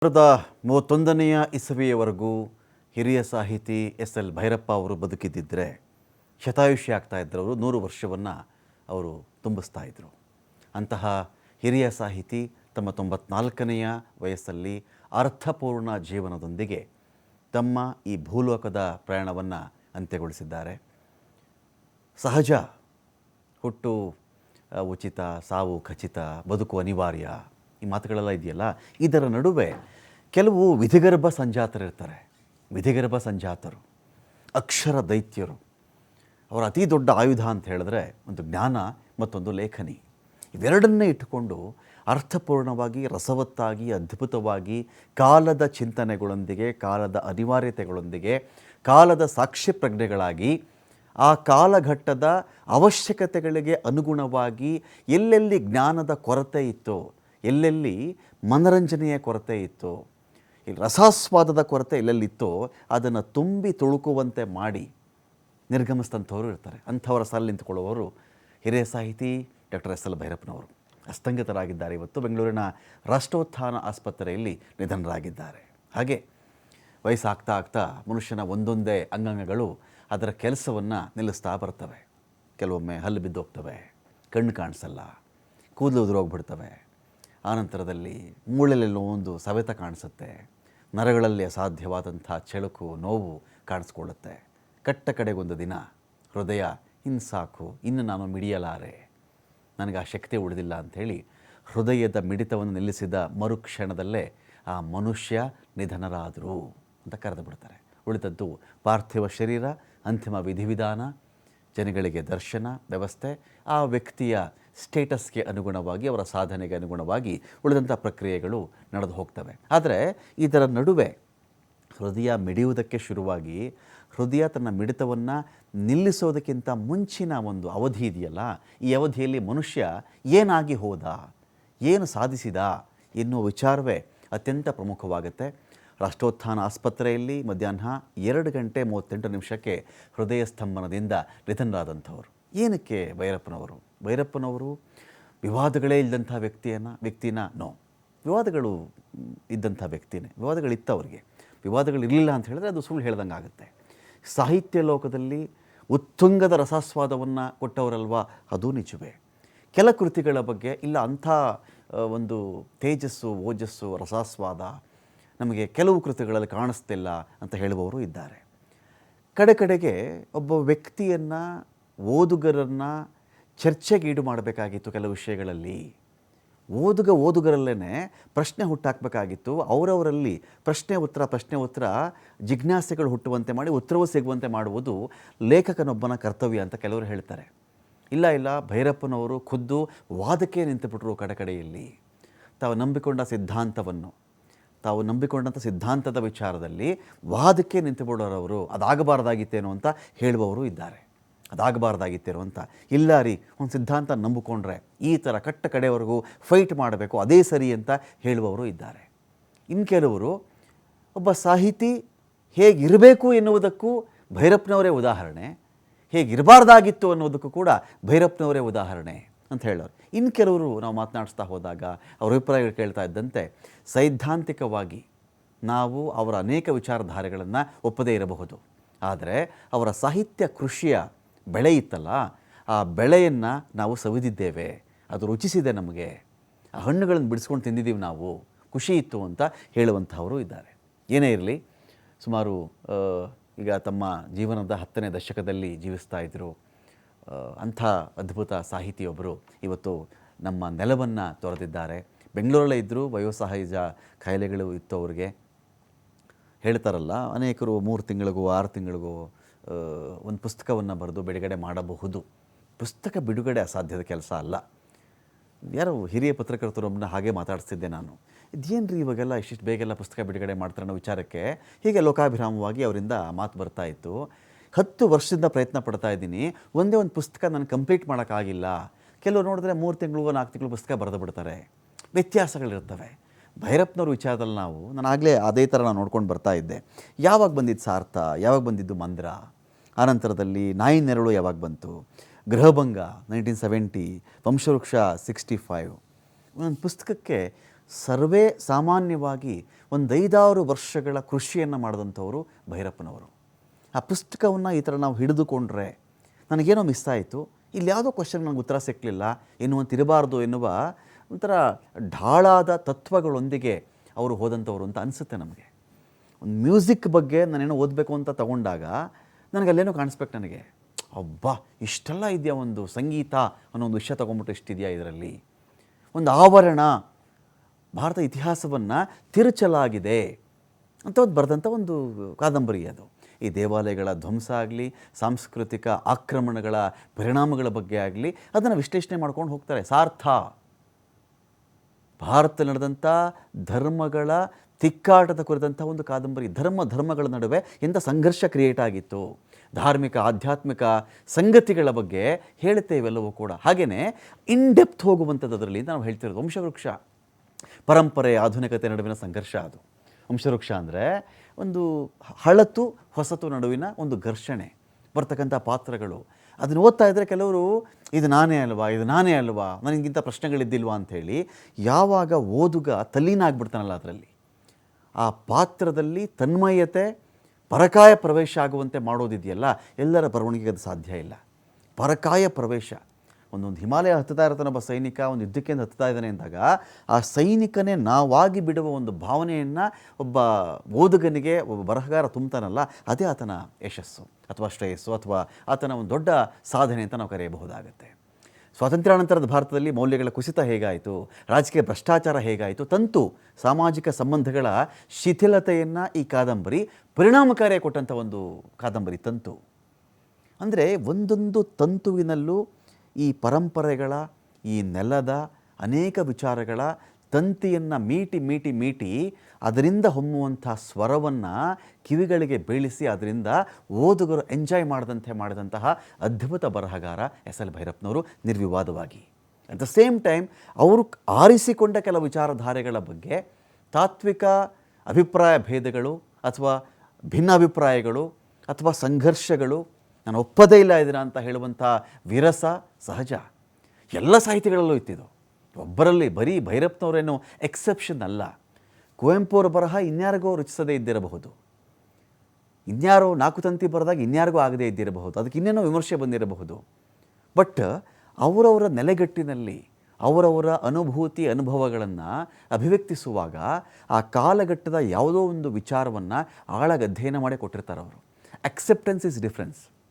1931ನೇ ಇಸವಿಯವರೆಗೂ ಹಿರಿಯ ಸಾಹಿತಿ ಎಸ್.ಎಲ್. ಭೈರಪ್ಪ ಅವರು ಬದುಕಿದ್ದಿದ್ದರೆ ಶತಾಯುಷಿ ಆಗ್ತಾ ಇದ್ದರು. ಅವರು 100 ವರ್ಷವನ್ನು ಅವರು ತುಂಬಿಸ್ತಾ ಇದ್ದರು. ಅಂತಹ ಹಿರಿಯ ಸಾಹಿತಿ ತಮ್ಮ 94ನೆಯ ವಯಸ್ಸಲ್ಲಿ ಅರ್ಥಪೂರ್ಣ ಜೀವನದೊಂದಿಗೆ ತಮ್ಮ ಈ ಭೂಲೋಕದ ಪ್ರಯಾಣವನ್ನು ಅಂತ್ಯಗೊಳಿಸಿದ್ದಾರೆ. ಸಹಜ, ಹುಟ್ಟು ಉಚಿತ, ಸಾವು ಖಚಿತ, ಬದುಕು ಅನಿವಾರ್ಯ, ಈ ಮಾತುಗಳೆಲ್ಲ ಇದೆಯಲ್ಲ, ಇದರ ನಡುವೆ ಕೆಲವು ವಿಧಿಗರ್ಭ ಸಂಜಾತರಿರ್ತಾರೆ. ವಿಧಿಗರ್ಭ ಸಂಜಾತರು ಅಕ್ಷರ ದೈತ್ಯರು. ಅವರ ಅತಿ ದೊಡ್ಡ ಆಯುಧ ಅಂತ ಹೇಳಿದ್ರೆ ಒಂದು ಜ್ಞಾನ, ಮತ್ತೊಂದು ಲೇಖನಿ. ಇವೆರಡನ್ನೇ ಇಟ್ಟುಕೊಂಡು ಅರ್ಥಪೂರ್ಣವಾಗಿ, ರಸವತ್ತಾಗಿ, ಅದ್ಭುತವಾಗಿ ಕಾಲದ ಚಿಂತನೆಗಳೊಂದಿಗೆ, ಕಾಲದ ಅನಿವಾರ್ಯತೆಗಳೊಂದಿಗೆ, ಕಾಲದ ಸಾಕ್ಷ್ಯ ಪ್ರಜ್ಞೆಗಳಾಗಿ, ಆ ಕಾಲಘಟ್ಟದ ಅವಶ್ಯಕತೆಗಳಿಗೆ ಅನುಗುಣವಾಗಿ ಎಲ್ಲೆಲ್ಲಿ ಜ್ಞಾನದ ಕೊರತೆ ಇತ್ತು, ಎಲ್ಲೆಲ್ಲಿ ಮನರಂಜನೆಯ ಕೊರತೆ ಇತ್ತು, ಇಲ್ಲಿ ರಸಾಸ್ವಾದದ ಕೊರತೆ ಎಲ್ಲೆಲ್ಲಿತ್ತೋ ಅದನ್ನು ತುಂಬಿ ತುಳುಕುವಂತೆ ಮಾಡಿ ನಿರ್ಗಮಿಸಿದಂಥವರು ಇರ್ತಾರೆ. ಅಂಥವರ ಸಾಲಿ ನಿಂತುಕೊಳ್ಳುವವರು ಹಿರಿಯ ಸಾಹಿತಿ ಡಾಕ್ಟರ್ ಎಸ್.ಎಲ್. ಭೈರಪ್ಪನವರು. ಅಸ್ತಂಗತರಾಗಿದ್ದಾರೆ. ಇವತ್ತು ಬೆಂಗಳೂರಿನ ರಾಷ್ಟ್ರೋತ್ಥಾನ ಆಸ್ಪತ್ರೆಯಲ್ಲಿ ನಿಧನರಾಗಿದ್ದಾರೆ. ಹಾಗೆ ವಯಸ್ಸಾಗ್ತಾ ಆಗ್ತಾ ಮನುಷ್ಯನ ಒಂದೊಂದೇ ಅಂಗಾಂಗಗಳು ಅದರ ಕೆಲಸವನ್ನು ನಿಲ್ಲಿಸ್ತಾ ಬರ್ತವೆ. ಕೆಲವೊಮ್ಮೆ ಹಲ್ಲು ಬಿದ್ದೋಗ್ತವೆ, ಕಣ್ಣು ಕಾಣಿಸಲ್ಲ, ಕೂದಲು ಉದುರೋಗ್ಬಿಡ್ತವೆ. ಆನಂತರದಲ್ಲಿ ಮೂಳೆಲೆಲ್ಲೋ ಒಂದು ಸವೆತ ಕಾಣಿಸುತ್ತೆ, ನರಗಳಲ್ಲಿ ಅಸಾಧ್ಯವಾದಂಥ ಚೆಳುಕು, ನೋವು ಕಾಣಿಸ್ಕೊಳ್ಳುತ್ತೆ. ಕಟ್ಟ ಕಡೆಗೊಂದು ದಿನ ಹೃದಯ ಇನ್ನು ಸಾಕು, ಇನ್ನು ನಾನು ಮಿಡಿಯಲಾರೆ, ನನಗೆ ಆ ಶಕ್ತಿ ಉಳಿದಿಲ್ಲ ಅಂಥೇಳಿ ಹೃದಯದ ಮಿಡಿತವನ್ನು ನಿಲ್ಲಿಸಿದ ಮರುಕ್ಷಣದಲ್ಲೇ ಆ ಮನುಷ್ಯ ನಿಧನರಾದರು ಅಂತ ಕರೆದು ಬಿಡ್ತಾರೆ. ಉಳಿದದ್ದು ಪಾರ್ಥಿವ ಶರೀರ, ಅಂತಿಮ ವಿಧಿವಿಧಾನ, ಜನಗಳಿಗೆ ದರ್ಶನ ವ್ಯವಸ್ಥೆ, ಆ ವ್ಯಕ್ತಿಯ ಸ್ಟೇಟಸ್ಗೆ ಅನುಗುಣವಾಗಿ, ಅವರ ಸಾಧನೆಗೆ ಅನುಗುಣವಾಗಿ ಉಳಿದಂಥ ಪ್ರಕ್ರಿಯೆಗಳು ನಡೆದು ಹೋಗ್ತವೆ. ಆದರೆ ಇದರ ನಡುವೆ ಹೃದಯ ಮಿಡಿಯುವುದಕ್ಕೆ ಶುರುವಾಗಿ ಹೃದಯ ತನ್ನ ಮಿಡಿತವನ್ನು ನಿಲ್ಲಿಸೋದಕ್ಕಿಂತ ಮುಂಚಿನ ಒಂದು ಅವಧಿ ಇದೆಯಲ್ಲ, ಈ ಅವಧಿಯಲ್ಲಿ ಮನುಷ್ಯ ಏನಾಗಿ ಹೋದ, ಏನು ಸಾಧಿಸಿದ ಎನ್ನುವ ವಿಚಾರವೇ ಅತ್ಯಂತ ಪ್ರಮುಖವಾಗುತ್ತೆ. ರಾಷ್ಟ್ರೋತ್ಥಾನ ಆಸ್ಪತ್ರೆಯಲ್ಲಿ ಮಧ್ಯಾಹ್ನ 2:38 ಹೃದಯ ಸ್ತಂಭನದಿಂದ ನಿಧನರಾದಂಥವರು. ಏನಕ್ಕೆ ಭೈರಪ್ಪನವರು? ಭೈರಪ್ಪನವರು ವಿವಾದಗಳೇ ಇಲ್ಲದಂಥ ವ್ಯಕ್ತಿನ ವಿವಾದಗಳು ಇದ್ದಂಥ ವ್ಯಕ್ತಿನೇ. ವಿವಾದಗಳಿತ್ತವರಿಗೆ. ವಿವಾದಗಳಿರಲಿಲ್ಲ ಅಂತ ಹೇಳಿದ್ರೆ ಅದು ಸುಳ್ಳು ಹೇಳ್ದಂಗೆ ಆಗುತ್ತೆ. ಸಾಹಿತ್ಯ ಲೋಕದಲ್ಲಿ ಉತ್ತುಂಗದ ರಸಾಸ್ವಾದವನ್ನು ಕೊಟ್ಟವರಲ್ವಾ, ಅದು ನಿಜವೇ. ಕೆಲ ಕೃತಿಗಳ ಬಗ್ಗೆ ಇಲ್ಲ ಅಂಥ ಒಂದು ತೇಜಸ್ಸು, ಓಜಸ್ಸು, ರಸಾಸ್ವಾದ ನಮಗೆ ಕೆಲವು ಕೃತಿಗಳಲ್ಲಿ ಕಾಣಿಸ್ತಿಲ್ಲ ಅಂತ ಹೇಳುವವರು ಇದ್ದಾರೆ. ಕಡೆಗೆ ಒಬ್ಬ ವ್ಯಕ್ತಿಯನ್ನು, ಓದುಗರನ್ನು ಚರ್ಚೆಗೀಡು ಮಾಡಬೇಕಾಗಿತ್ತು. ಕೆಲವು ವಿಷಯಗಳಲ್ಲಿ ಓದುಗರಲ್ಲೇ ಪ್ರಶ್ನೆ ಹುಟ್ಟಾಕಬೇಕಾಗಿತ್ತು. ಅವರವರಲ್ಲಿ ಪ್ರಶ್ನೆ ಉತ್ತರ ಜಿಜ್ಞಾಸೆಗಳು ಹುಟ್ಟುವಂತೆ ಮಾಡಿ ಉತ್ತರವೂ ಸಿಗುವಂತೆ ಮಾಡುವುದು ಲೇಖಕನೊಬ್ಬನ ಕರ್ತವ್ಯ ಅಂತ ಕೆಲವರು ಹೇಳ್ತಾರೆ. ಇಲ್ಲ, ಭೈರಪ್ಪನವರು ಖುದ್ದು ವಾದಕ್ಕೆ ನಿಂತುಬಿಟ್ರು. ಕಡೆಯಲ್ಲಿ ತಾವು ನಂಬಿಕೊಂಡಂಥ ಸಿದ್ಧಾಂತದ ವಿಚಾರದಲ್ಲಿ ವಾದಕ್ಕೆ ನಿಂತುಬಿಡೋರವರು. ಅದಾಗಬಾರ್ದಾಗಿತ್ತೇನೋ ಅಂತ ಹೇಳುವವರು ಇದ್ದಾರೆ. ಅದಾಗಬಾರ್ದಾಗಿತ್ತೇನೋ ಅಂತ. ಇಲ್ಲ ರೀ, ಒಂದು ಸಿದ್ಧಾಂತ ನಂಬಿಕೊಂಡ್ರೆ ಈ ಥರ ಕಟ್ಟ ಕಡೆಯವರೆಗೂ ಫೈಟ್ ಮಾಡಬೇಕು, ಅದೇ ಸರಿ ಅಂತ ಹೇಳುವವರು ಇದ್ದಾರೆ. ಇನ್ನು ಕೆಲವರು ಒಬ್ಬ ಸಾಹಿತಿ ಹೇಗಿರಬೇಕು ಎನ್ನುವುದಕ್ಕೂ ಭೈರಪ್ಪನವರೇ ಉದಾಹರಣೆ, ಹೇಗಿರಬಾರ್ದಾಗಿತ್ತು ಅನ್ನೋದಕ್ಕೂ ಕೂಡ ಭೈರಪ್ಪನವರೇ ಉದಾಹರಣೆ ಅಂತ ಹೇಳೋರು. ಇನ್ನು ಕೆಲವರು ನಾವು ಮಾತನಾಡಿಸ್ತಾ ಹೋದಾಗ ಅವರ ಅಭಿಪ್ರಾಯಗಳು ಕೇಳ್ತಾ ಇದ್ದಂತೆ ಸೈದ್ಧಾಂತಿಕವಾಗಿ ನಾವು ಅವರ ಅನೇಕ ವಿಚಾರಧಾರೆಗಳನ್ನು ಒಪ್ಪದೇ ಇರಬಹುದು. ಆದರೆ ಅವರ ಸಾಹಿತ್ಯ ಕೃಷಿಯ ಬೆಳೆ ಇತ್ತಲ್ಲ, ಆ ಬೆಳೆಯನ್ನು ನಾವು ಸವಿದಿದ್ದೇವೆ, ಅದು ರುಚಿಸಿದೆ ನಮಗೆ, ಆ ಹಣ್ಣುಗಳನ್ನು ಬಿಡಿಸ್ಕೊಂಡು ತಿಂದಿದ್ದೀವಿ ನಾವು, ಖುಷಿ ಇತ್ತು ಅಂತ ಹೇಳುವಂಥವರು ಇದ್ದಾರೆ. ಏನೇ ಇರಲಿ, ಸುಮಾರು ಈಗ ತಮ್ಮ ಜೀವನದ 10ನೇ ದಶಕದಲ್ಲಿ ಜೀವಿಸ್ತಾ ಇದ್ದರು. ಅಂಥ ಅದ್ಭುತ ಸಾಹಿತಿಯೊಬ್ಬರು ಇವತ್ತು ನಮ್ಮ ನೆಲವನ್ನು ತೊರೆದಿದ್ದಾರೆ. ಬೆಂಗಳೂರಲ್ಲೇ ಇದ್ದರು. ವಯೋಸಹಜ ಕಾಯಿಲೆಗಳು ಇತ್ತು ಅವ್ರಿಗೆ. ಹೇಳ್ತಾರಲ್ಲ, ಅನೇಕರು 3 ತಿಂಗಳಿಗೋ 6 ತಿಂಗಳಿಗೋ ಒಂದು ಪುಸ್ತಕವನ್ನು ಬರೆದು ಬಿಡುಗಡೆ ಮಾಡಬಹುದು. ಪುಸ್ತಕ ಬಿಡುಗಡೆ ಅಸಾಧ್ಯದ ಕೆಲಸ ಅಲ್ಲ. ಯಾರೋ ಹಿರಿಯ ಪತ್ರಕರ್ತರೊಬ್ಬನ ಹಾಗೆ ಮಾತಾಡಿಸ್ತಿದ್ದೆ ನಾನು. ಇದೇನು ರೀ ಇವಾಗೆಲ್ಲ ಇಷ್ಟಿಷ್ಟು ಬೇಗೆಲ್ಲ ಪುಸ್ತಕ ಬಿಡುಗಡೆ ಮಾಡ್ತಾರೆ ಅನ್ನೋ ವಿಚಾರಕ್ಕೆ ಹೀಗೆ ಲೋಕಾಭಿರಾಮವಾಗಿ ಅವರಿಂದ ಮಾತು ಬರ್ತಾ ಇತ್ತು. 10 ವರ್ಷದಿಂದ ಪ್ರಯತ್ನ ಪಡ್ತಾ ಇದ್ದೀನಿ, ಒಂದೇ ಒಂದು ಪುಸ್ತಕ ನಾನು ಕಂಪ್ಲೀಟ್ ಮಾಡೋಕ್ಕಾಗಿಲ್ಲ. ಕೆಲವರು ನೋಡಿದ್ರೆ 3 ತಿಂಗಳಿಗೋ 4 ತಿಂಗಳು ಪುಸ್ತಕ ಬರೆದು ಬಿಡ್ತಾರೆ. ವ್ಯತ್ಯಾಸಗಳಿರ್ತವೆ. ಭೈರಪ್ಪನವ್ರ ವಿಚಾರದಲ್ಲಿ ನಾನು ಆಗಲೇ ಅದೇ ಥರ ನಾನು ನೋಡ್ಕೊಂಡು ಬರ್ತಾ ಇದ್ದೆ. ಯಾವಾಗ ಬಂದಿದ್ದು ಸಾರ್ಥ, ಯಾವಾಗ ಬಂದಿದ್ದು ಮಂದ್ರ, ಆನಂತರದಲ್ಲಿ ನಾಯಿ ನೆರಳು ಯಾವಾಗ ಬಂತು, ಗೃಹಭಂಗ 1970, ವಂಶವೃಕ್ಷ 65. ಒಂದೊಂದು ಪುಸ್ತಕಕ್ಕೆ ಸರ್ವೇ ಸಾಮಾನ್ಯವಾಗಿ ಒಂದು 5-6 ವರ್ಷಗಳ ಕೃಷಿಯನ್ನು ಮಾಡಿದಂಥವರು ಭೈರಪ್ಪನವರು. ಆ ಪುಸ್ತಕವನ್ನು ಈ ಥರ ನಾವು ಹಿಡಿದುಕೊಂಡ್ರೆ ನನಗೇನೋ ಮಿಸ್ ಆಯಿತು, ಇಲ್ಲಿ ಯಾವುದೋ ಕ್ವಶನ್ ನನಗೆ ಉತ್ತರ ಸಿಕ್ಕಲಿಲ್ಲ ಎನ್ನುವಂತಿರಬಾರ್ದು ಎನ್ನುವ ಒಂಥರ ಢಾಳಾದ ತತ್ವಗಳೊಂದಿಗೆ ಅವರು ಹೋದಂಥವ್ರು ಅಂತ ಅನಿಸುತ್ತೆ ನಮಗೆ. ಒಂದು ಮ್ಯೂಸಿಕ್ ಬಗ್ಗೆ ನಾನೇನೋ ಓದಬೇಕು ಅಂತ ತಗೊಂಡಾಗ ನನಗೆ ಅಲ್ಲೇನೋ ಕಾಣಿಸ್ಬೇಕು ನನಗೆ, ಅಬ್ಬಾ ಇಷ್ಟೆಲ್ಲ ಇದೆಯಾ, ಒಂದು ಸಂಗೀತ ಅನ್ನೋ ಒಂದು ವಿಷಯ ತೊಗೊಂಬಿಟ್ಟು ಇಷ್ಟಿದೆಯಾ ಇದರಲ್ಲಿ, ಒಂದು ಆವರಣ, ಭಾರತ ಇತಿಹಾಸವನ್ನು ತಿರುಚಲಾಗಿದೆ ಅಂತ ಒಂದು ಬರೆದಂಥ ಒಂದು ಕಾದಂಬರಿ ಅದು. ಈ ದೇವಾಲಯಗಳ ಧ್ವಂಸ ಆಗಲಿ, ಸಾಂಸ್ಕೃತಿಕ ಆಕ್ರಮಣಗಳ ಪರಿಣಾಮಗಳ ಬಗ್ಗೆ ಆಗಲಿ ಅದನ್ನು ವಿಶ್ಲೇಷಣೆ ಮಾಡ್ಕೊಂಡು ಹೋಗ್ತಾರೆ. ಸಾರ್ಥ ಭಾರತದಲ್ಲಿ ನಡೆದಂಥ ಧರ್ಮಗಳ ತಿಕ್ಕಾಟದ ಕುರಿತಂಥ ಒಂದು ಕಾದಂಬರಿ. ಧರ್ಮಗಳ ನಡುವೆ ಎಂಥ ಸಂಘರ್ಷ ಕ್ರಿಯೇಟ್ ಆಗಿತ್ತು, ಧಾರ್ಮಿಕ ಆಧ್ಯಾತ್ಮಿಕ ಸಂಗತಿಗಳ ಬಗ್ಗೆ ಹೇಳುತ್ತೆ ಇವೆಲ್ಲವೂ ಕೂಡ. ಹಾಗೆಯೇ ಇನ್ಡೆಪ್ತ್ ಹೋಗುವಂಥದ್ದು ಅದರಲ್ಲಿ ನಾವು ಹೇಳ್ತಿರೋದು. ವಂಶವೃಕ್ಷ ಪರಂಪರೆ ಆಧುನಿಕತೆ ನಡುವಿನ ಸಂಘರ್ಷ ಅದು. ವಂಶವೃಕ್ಷ ಅಂದರೆ ಒಂದು ಹಳತು ಹೊಸತು ನಡುವಿನ ಒಂದು ಘರ್ಷಣೆ, ಬರ್ತಕ್ಕಂಥ ಪಾತ್ರಗಳು. ಅದನ್ನು ಓದ್ತಾ ಇದ್ದರೆ ಕೆಲವರು ಇದು ನಾನೇ ಅಲ್ವಾ, ನನಗಿಂತ ಪ್ರಶ್ನೆಗಳಿದ್ದಿಲ್ವಾ ಅಂಥೇಳಿ ಯಾವಾಗ ಓದುಗ ತಲ್ಲೀನ ಆಗ್ಬಿಡ್ತಾನಲ್ಲ ಅದರಲ್ಲಿ, ಆ ಪಾತ್ರದಲ್ಲಿ ತನ್ಮಯತೆ ಪರಕಾಯ ಪ್ರವೇಶ ಆಗುವಂತೆ ಮಾಡೋದಿದೆಯಲ್ಲ, ಎಲ್ಲರ ಬರವಣಿಗೆಗೆ ಅದು ಸಾಧ್ಯ ಇಲ್ಲ. ಪರಕಾಯ ಪ್ರವೇಶ, ಒಂದೊಂದು ಹಿಮಾಲಯ ಹತ್ತುತ್ತಾ ಇರ್ತಾನೊಬ್ಬ ಸೈನಿಕ, ಒಂದು ಯುದ್ಧಕ್ಕೆ ಹತ್ತುತ್ತಾ ಇದ್ದಾನೆ ಅಂದಾಗ ಆ ಸೈನಿಕನೇ ನಾವಾಗಿ ಬಿಡುವ ಒಂದು ಭಾವನೆಯನ್ನು ಒಬ್ಬ ಓದುಗನಿಗೆ ಒಬ್ಬ ಬರಹಗಾರ ತುಂಬ್ತಾನಲ್ಲ, ಅದೇ ಆತನ ಯಶಸ್ಸು ಅಥವಾ ಶ್ರೇಯಸ್ಸು ಅಥವಾ ಆತನ ಒಂದು ದೊಡ್ಡ ಸಾಧನೆ ಅಂತ ನಾವು ಕರೆಯಬಹುದಾಗುತ್ತೆ. ಸ್ವಾತಂತ್ರ್ಯಾನಂತರದ ಭಾರತದಲ್ಲಿ ಮೌಲ್ಯಗಳ ಕುಸಿತ ಹೇಗಾಯಿತು, ರಾಜಕೀಯ ಭ್ರಷ್ಟಾಚಾರ ಹೇಗಾಯಿತು, ಸಾಮಾಜಿಕ ಸಂಬಂಧಗಳ ಶಿಥಿಲತೆಯನ್ನು ಈ ಕಾದಂಬರಿ ಪರಿಣಾಮಕಾರಿಯಾಗಿ ಕೊಟ್ಟಂಥ ಒಂದು ಕಾದಂಬರಿ ತಂತು. ಅಂದರೆ ಒಂದೊಂದು ತಂತುವಿನಲ್ಲೂ ಈ ಪರಂಪರೆಗಳ, ಈ ನೆಲದ ಅನೇಕ ವಿಚಾರಗಳ ತಂತಿಯನ್ನು ಮೀಟಿ ಅದರಿಂದ ಹೊಮ್ಮುವಂಥ ಸ್ವರವನ್ನು ಕಿವಿಗಳಿಗೆ ಬೀಳಿಸಿ ಅದರಿಂದ ಓದುಗರು ಎಂಜಾಯ್ ಮಾಡಿದಂತಹ ಅದ್ಭುತ ಬರಹಗಾರ SL. ಭೈರಪ್ಪನವರು ನಿರ್ವಿವಾದವಾಗಿ. At the same time ಅವರು ಆರಿಸಿಕೊಂಡ ಕೆಲವು ವಿಚಾರಧಾರೆಗಳ ಬಗ್ಗೆ ತಾತ್ವಿಕ ಅಭಿಪ್ರಾಯ ಭೇದಗಳು ಅಥವಾ ಭಿನ್ನಾಭಿಪ್ರಾಯಗಳು ಅಥವಾ ಸಂಘರ್ಷಗಳು, ನಾನು ಒಪ್ಪದೇ ಇಲ್ಲ ಇದನ್ನು ಅಂತ ಹೇಳುವಂಥ ವಿರಸ ಸಹಜ ಎಲ್ಲ ಸಾಹಿತಿಗಳಲ್ಲೂ ಇತ್ತಿದ್ದು. ಒಬ್ಬರಲ್ಲಿ ಬರೀ ಭೈರಪ್ಪನವರೇನು ಎಕ್ಸೆಪ್ಷನ್ ಅಲ್ಲ. ಕುವೆಂಪು ಅವರ ಬರಹ ಇನ್ಯಾರಿಗೋ ರುಚಿಸದೇ ಇದ್ದಿರಬಹುದು, ಇನ್ಯಾರೋ 4 ತಂತಿ ಬರೆದಾಗ ಇನ್ಯಾರಿಗೂ ಆಗದೇ ಇದ್ದಿರಬಹುದು, ಅದಕ್ಕೆ ಇನ್ನೇನೋ ವಿಮರ್ಶೆ ಬಂದಿರಬಹುದು. ಬಟ್ ಅವರವರ ನೆಲೆಗಟ್ಟಿನಲ್ಲಿ ಅವರವರ ಅನುಭವಗಳನ್ನು ಅಭಿವ್ಯಕ್ತಿಸುವಾಗ ಆ ಕಾಲಘಟ್ಟದ ಯಾವುದೋ ಒಂದು ವಿಚಾರವನ್ನು ಆಳಾಗಿ ಅಧ್ಯಯನ ಮಾಡಿ ಕೊಟ್ಟಿರ್ತಾರೆ ಅವರು. Acceptance is difference.